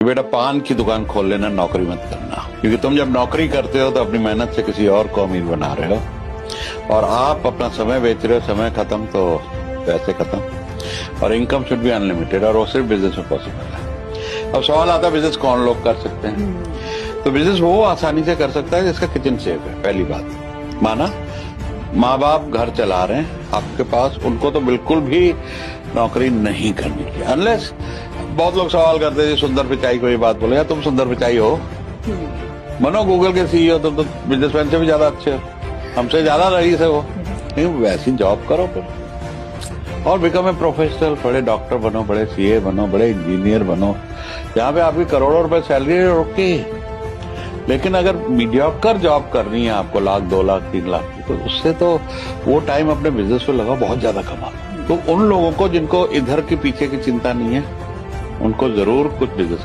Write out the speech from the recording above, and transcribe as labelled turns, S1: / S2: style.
S1: बेटा पान की दुकान खोल लेना, नौकरी मत करना, क्योंकि तुम जब नौकरी करते हो तो अपनी मेहनत से किसी और को अमीर बना रहे हो, और आप अपना समय बेच रहे हो, समय खत्म तो पैसे खत्म। और इनकम शुड बी अनलिमिटेड, और वो सिर्फ बिजनेस में पॉसिबल है। अब सवाल आता है बिजनेस कौन लोग कर सकते हैं? तो बिजनेस वो आसानी से कर सकता है जिसका किचन सेफ है। पहली बात, माना माँ बाप घर चला रहे हैं आपके पास, उनको तो बिल्कुल भी नौकरी नहीं करनी चाहिए, अनलेस बहुत लोग सवाल करते हैं सुंदर पिचाई को ये बात बोले, या तुम सुंदर पिचाई हो, बनो गूगल के सीईओ, तुम तो बिजनेसमैन से भी ज्यादा अच्छे हो, हमसे ज्यादा रईस है वो। नहीं, वैसी जॉब करो फिर, और बिकम ए प्रोफेशनल, बड़े डॉक्टर बनो, बड़े सीए बनो, बड़े इंजीनियर बनो, जहाँ पे आपकी करोड़ों रुपए सैलरी है, ओके। लेकिन अगर मीडियोकर जॉब करनी है आपको, लाख 2 लाख 3 लाख की, तो उससे तो वो टाइम अपने बिजनेस पे लगा, बहुत ज्यादा कमा। तो उन लोगों को जिनको इधर के पीछे की चिंता नहीं है, उनको जरूर कुछ बिजनेस